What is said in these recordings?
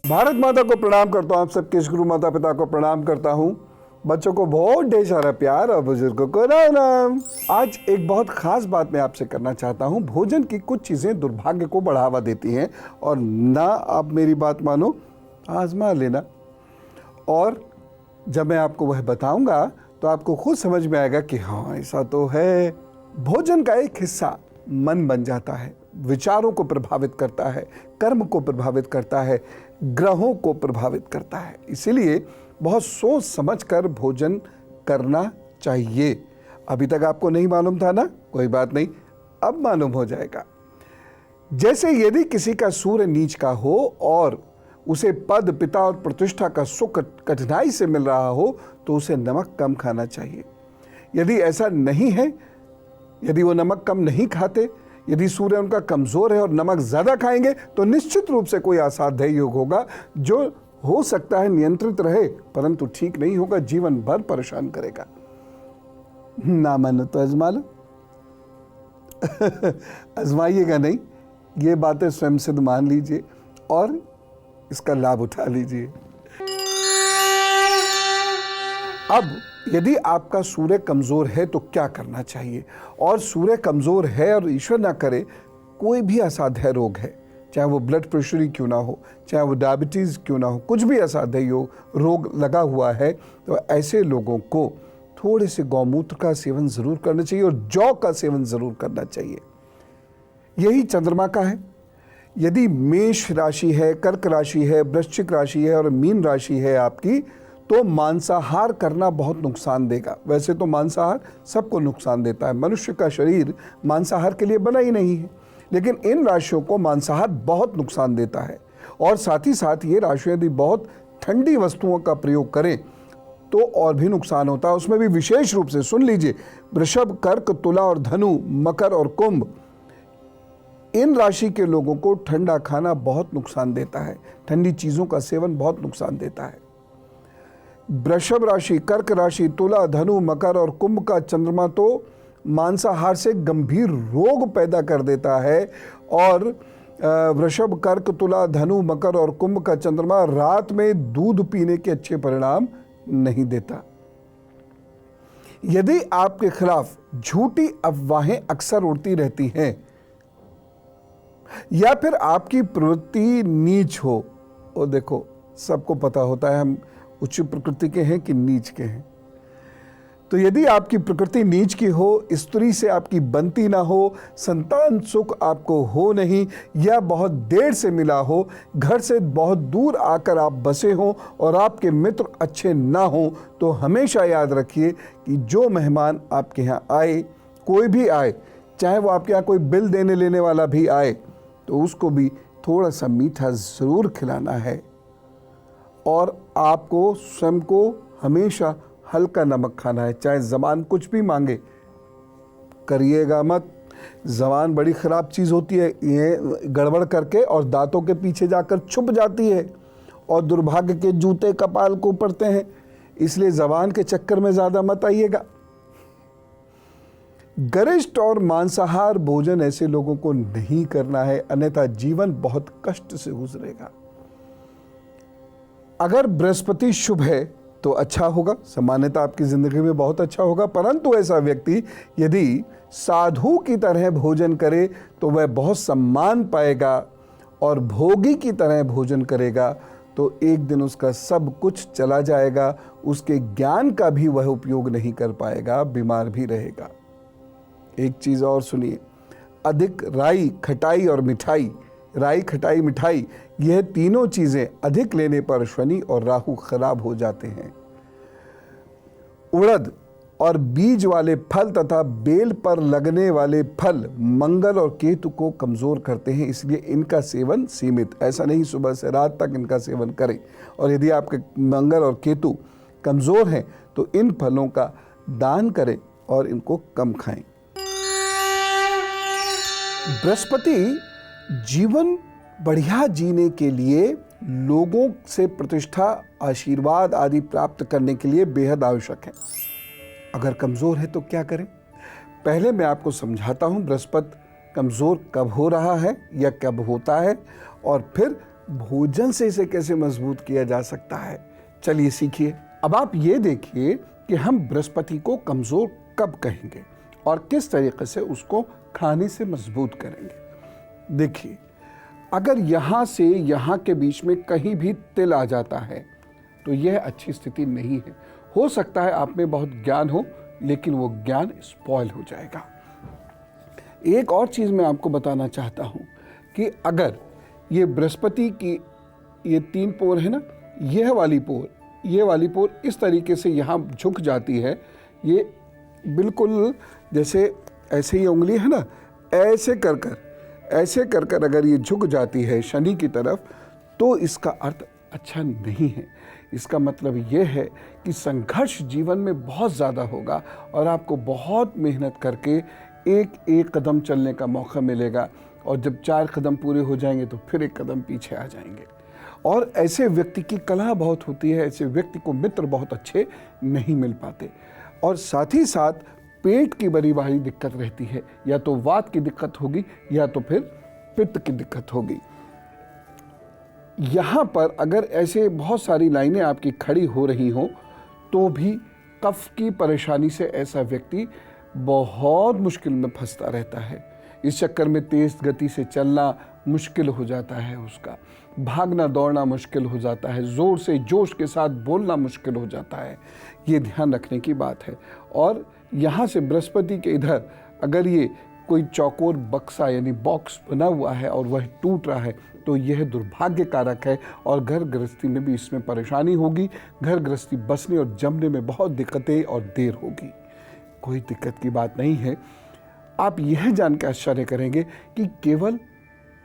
भारत माता को प्रणाम करता हूँ, आप सबके गुरु माता पिता को प्रणाम करता हूँ, बच्चों को बहुत ढेर सारा प्यार और बुजुर्गों को राम राम। आज एक बहुत खास बात मैं आपसे करना चाहता हूँ। भोजन की कुछ चीज़ें दुर्भाग्य को बढ़ावा देती हैं और ना आप मेरी बात मानो, आजमा लेना। और जब मैं आपको वह बताऊंगा तो आपको खुद समझ में आएगा कि हाँ ऐसा तो है। भोजन का एक हिस्सा मन बन जाता है, विचारों को प्रभावित करता है, कर्म को प्रभावित करता है, ग्रहों को प्रभावित करता है। इसीलिए बहुत सोच समझ कर भोजन करना चाहिए। अभी तक आपको नहीं मालूम था ना, कोई बात नहीं, अब मालूम हो जाएगा। जैसे यदि किसी का सूर्य नीच का हो और उसे पद पिता और प्रतिष्ठा का सुख कठिनाई से मिल रहा हो तो उसे नमक कम खाना चाहिए। यदि ऐसा नहीं है, यदि वो नमक कम नहीं खाते, यदि सूर्य उनका कमजोर है और नमक ज्यादा खाएंगे तो निश्चित रूप से कोई असाध्य योग होगा जो हो सकता है नियंत्रित रहे परंतु ठीक नहीं होगा, जीवन भर परेशान करेगा। ना मानो तो आजमा लो। आजमाइएगा नहीं, ये बातें स्वयं सिद्ध मान लीजिए और इसका लाभ उठा लीजिए। अब यदि आपका सूर्य कमजोर है तो क्या करना चाहिए? और सूर्य कमजोर है और ईश्वर ना करे कोई भी असाध्य रोग है, चाहे वो ब्लड प्रेशर ही क्यों ना हो, चाहे वो डायबिटीज क्यों ना हो, कुछ भी असाध्य रोग लगा हुआ है तो ऐसे लोगों को थोड़े से गौमूत्र का सेवन जरूर करना चाहिए और जौ का सेवन जरूर करना चाहिए। यही चंद्रमा का है। यदि मेष राशि है, कर्क राशि है, वृश्चिक राशि है और मीन राशि है आपकी, तो मांसाहार करना बहुत नुकसान देगा। वैसे तो मांसाहार सबको नुकसान देता है, मनुष्य का शरीर मांसाहार के लिए बना ही नहीं है, लेकिन इन राशियों को मांसाहार बहुत नुकसान देता है। और साथ ही साथ ये राशियां यदि बहुत ठंडी वस्तुओं का प्रयोग करें तो और भी नुकसान होता है। उसमें भी विशेष रूप से सुन लीजिए, वृषभ, कर्क, तुला और धनु, मकर और कुंभ, इन राशि के लोगों को ठंडा खाना बहुत नुकसान देता है, ठंडी चीजों का सेवन बहुत नुकसान देता है। वृषभ राशि, कर्क राशि, तुला, धनु, मकर और कुंभ का चंद्रमा तो मांसाहार से गंभीर रोग पैदा कर देता है और वृषभ, कर्क, तुला, धनु, मकर और कुंभ का चंद्रमा रात में दूध पीने के अच्छे परिणाम नहीं देता। यदि आपके खिलाफ झूठी अफवाहें अक्सर उड़ती रहती हैं या फिर आपकी प्रवृत्ति नीच हो, और देखो सबको पता होता है हम उच्च प्रकृति के हैं कि नीच के हैं, तो यदि आपकी प्रकृति नीच की हो, स्त्री से आपकी बनती ना हो, संतान सुख आपको हो नहीं या बहुत देर से मिला हो, घर से बहुत दूर आकर आप बसे हो और आपके मित्र अच्छे ना हो, तो हमेशा याद रखिए कि जो मेहमान आपके यहाँ आए, कोई भी आए, चाहे वो आपके यहाँ कोई बिल देने लेने वाला भी आए, तो उसको भी थोड़ा सा मीठा ज़रूर खिलाना है। और आपको स्वयं को हमेशा हल्का नमक खाना है, चाहे ज़बान कुछ भी मांगे, करिएगा मत। ज़बान बड़ी ख़राब चीज़ होती है, ये गड़बड़ करके और दांतों के पीछे जाकर छुप जाती है और दुर्भाग्य के जूते कपाल को पड़ते हैं। इसलिए ज़बान के चक्कर में ज़्यादा मत आइएगा। गरिष्ठ और मांसाहार भोजन ऐसे लोगों को नहीं करना है, अन्यथा जीवन बहुत कष्ट से गुजरेगा। अगर बृहस्पति शुभ है तो अच्छा होगा, सामान्यतः आपकी जिंदगी में बहुत अच्छा होगा, परंतु ऐसा व्यक्ति यदि साधु की तरह भोजन करे तो वह बहुत सम्मान पाएगा और भोगी की तरह भोजन करेगा तो एक दिन उसका सब कुछ चला जाएगा, उसके ज्ञान का भी वह उपयोग नहीं कर पाएगा, बीमार भी रहेगा। एक चीज और सुनिए, अधिक राई, खटाई और मिठाई, राई, खटाई, मिठाई, यह तीनों चीजें अधिक लेने पर शनि और राहु खराब हो जाते हैं। उड़द और बीज वाले फल तथा बेल पर लगने वाले फल मंगल और केतु को कमजोर करते हैं, इसलिए इनका सेवन सीमित, ऐसा नहीं सुबह से रात तक इनका सेवन करें। और यदि आपके मंगल और केतु कमजोर हैं तो इन फलों का दान करें और इनको कम खाएं। बृहस्पति जीवन बढ़िया जीने के लिए, लोगों से प्रतिष्ठा, आशीर्वाद आदि प्राप्त करने के लिए बेहद आवश्यक है। अगर कमजोर है तो क्या करें? पहले मैं आपको समझाता हूं बृहस्पति कमजोर कब हो रहा है या कब होता है और फिर भोजन से इसे कैसे मजबूत किया जा सकता है, चलिए सीखिए। अब आप ये देखिए कि हम बृहस्पति को कमजोर कब कहेंगे और किस तरीके से उसको खाने से मजबूत करेंगे। देखिए, अगर यहाँ से यहाँ के बीच में कहीं भी तिल आ जाता है तो यह अच्छी स्थिति नहीं है। हो सकता है आप में बहुत ज्ञान हो, लेकिन वो ज्ञान स्पॉइल हो जाएगा। एक और चीज़ मैं आपको बताना चाहता हूँ कि अगर ये बृहस्पति की ये 3 पोर है ना, यह वाली पोर इस तरीके से यहाँ झुक जाती है, ये बिल्कुल जैसे ऐसे ही उंगली है ना, ऐसे कर कर अगर ये झुक जाती है शनि की तरफ, तो इसका अर्थ अच्छा नहीं है। इसका मतलब ये है कि संघर्ष जीवन में बहुत ज़्यादा होगा और आपको बहुत मेहनत करके एक एक कदम चलने का मौका मिलेगा, और जब 4 कदम पूरे हो जाएंगे तो फिर 1 कदम पीछे आ जाएंगे। और ऐसे व्यक्ति की कला बहुत होती है, ऐसे व्यक्ति को मित्र बहुत अच्छे नहीं मिल पाते, और साथ ही साथ पेट की बड़ी भारी दिक्कत रहती है, या तो वात की दिक्कत होगी या तो फिर पित्त की दिक्कत होगी। यहाँ पर अगर ऐसे बहुत सारी लाइनें आपकी खड़ी हो रही हों तो भी कफ की परेशानी से ऐसा व्यक्ति बहुत मुश्किल में फंसता रहता है। इस चक्कर में तेज गति से चलना मुश्किल हो जाता है, उसका भागना दौड़ना मुश्किल हो जाता है, ज़ोर से जोश के साथ बोलना मुश्किल हो जाता है। ये ध्यान रखने की बात है। और यहाँ से बृहस्पति के इधर अगर ये कोई चौकोर बक्सा यानी बॉक्स बना हुआ है और वह टूट रहा है तो यह दुर्भाग्य कारक है, और घर गृहस्थी में भी इसमें परेशानी होगी। घर गृहस्थी बसने और जमने में बहुत दिक्कतें और देर होगी। कोई दिक्कत की बात नहीं है। आप यह जान के आश्चर्य करेंगे कि केवल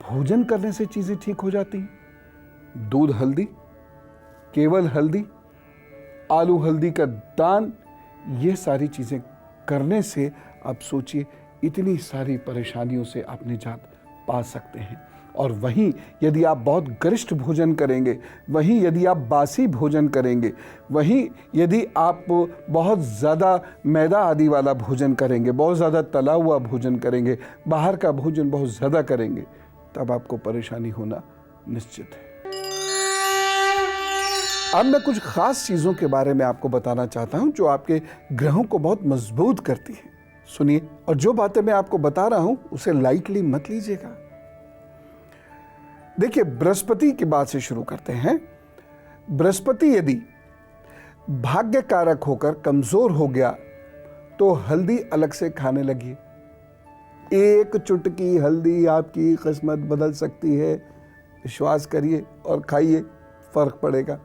भोजन करने से चीज़ें ठीक हो जाती हैं। दूध हल्दी, केवल हल्दी, आलू हल्दी का दान, ये सारी चीज़ें करने से आप सोचिए इतनी सारी परेशानियों से आप निजात पा सकते हैं। और वहीं यदि आप बहुत गरिष्ठ भोजन करेंगे, वहीं यदि आप बासी भोजन करेंगे, वहीं यदि आप बहुत ज़्यादा मैदा आदि वाला भोजन करेंगे, बहुत ज़्यादा तला हुआ भोजन करेंगे, बाहर का भोजन बहुत ज़्यादा करेंगे, तब आपको परेशानी होना निश्चित है। अब मैं कुछ खास चीज़ों के बारे में आपको बताना चाहता हूं जो आपके ग्रहों को बहुत मजबूत करती हैं। सुनिए, और जो बातें मैं आपको बता रहा हूं उसे लाइटली मत लीजिएगा। देखिए, बृहस्पति की बात से शुरू करते हैं। बृहस्पति यदि भाग्य कारक होकर कमजोर हो गया तो हल्दी अलग से खाने लगी। एक चुटकी हल्दी आपकी किस्मत बदल सकती है, विश्वास करिए और खाइए, फर्क पड़ेगा।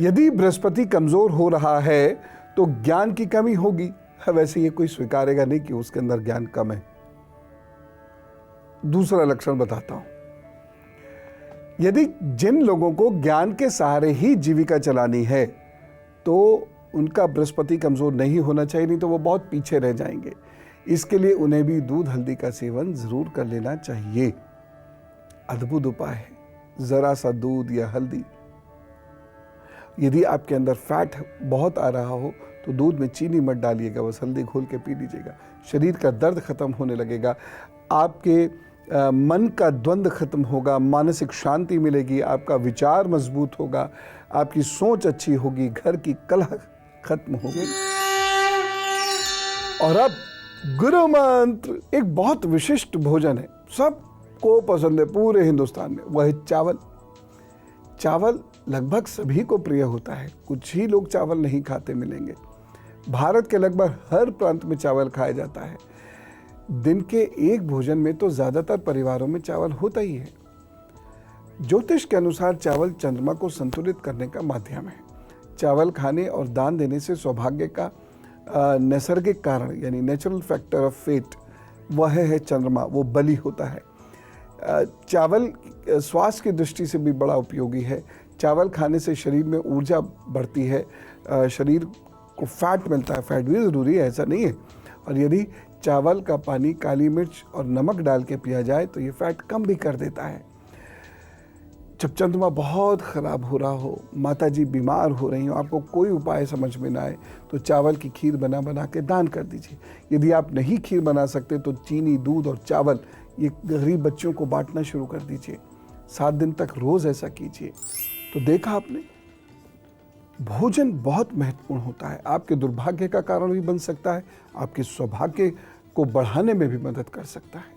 यदि बृहस्पति कमजोर हो रहा है तो ज्ञान की कमी होगी। वैसे ये कोई स्वीकारेगा नहीं कि उसके अंदर ज्ञान कम है। दूसरा लक्षण बताता हूं। यदि जिन लोगों को ज्ञान के सहारे ही जीविका चलानी है तो उनका बृहस्पति कमजोर नहीं होना चाहिए, नहीं तो वो बहुत पीछे रह जाएंगे। इसके लिए उन्हें भी दूध हल्दी का सेवन जरूर कर लेना चाहिए। अद्भुत उपाय है, जरा सा दूध या हल्दी। यदि आपके अंदर फैट बहुत आ रहा हो तो दूध में चीनी मत डालिएगा, बस हल्दी घोल के पी लीजिएगा। शरीर का दर्द खत्म होने लगेगा, आपके मन का द्वंद्व खत्म होगा, मानसिक शांति मिलेगी, आपका विचार मजबूत होगा, आपकी सोच अच्छी होगी, घर की कलह खत्म होगी। और अब गुरु मंत्र, एक बहुत विशिष्ट भोजन है, सबको पसंद है पूरे हिंदुस्तान में, वह है चावल। चावल लगभग सभी को प्रिय होता है, कुछ ही लोग चावल नहीं खाते मिलेंगे। भारत के लगभग हर प्रांत में चावल खाया जाता है। दिन के एक भोजन में तो ज्यादातर परिवारों में चावल होता ही है। ज्योतिष के अनुसार चावल चंद्रमा को संतुलित करने का माध्यम है। चावल खाने और दान देने से सौभाग्य का नैसर्गिक कारण यानी नेचुरल फैक्टर ऑफ फेट वह है चंद्रमा, वो बलि होता है। चावल स्वास्थ्य की दृष्टि से भी बड़ा उपयोगी है। चावल खाने से शरीर में ऊर्जा बढ़ती है, शरीर को फैट मिलता है। फैट भी ज़रूरी है, ऐसा नहीं है। और यदि चावल का पानी काली मिर्च और नमक डाल के पिया जाए तो ये फैट कम भी कर देता है। जब चंद्रमा बहुत ख़राब हो रहा हो, माता जी बीमार हो रही हो, आपको कोई उपाय समझ में ना आए तो चावल की खीर बना बना के दान कर दीजिए। यदि आप नहीं खीर बना सकते तो चीनी, दूध और चावल ये गरीब बच्चों को बांटना शुरू कर दीजिए। 7 दिन तक रोज ऐसा कीजिए। तो देखा आपने, भोजन बहुत महत्वपूर्ण होता है, आपके दुर्भाग्य का कारण भी बन सकता है, आपके सौभाग्य को बढ़ाने में भी मदद कर सकता है।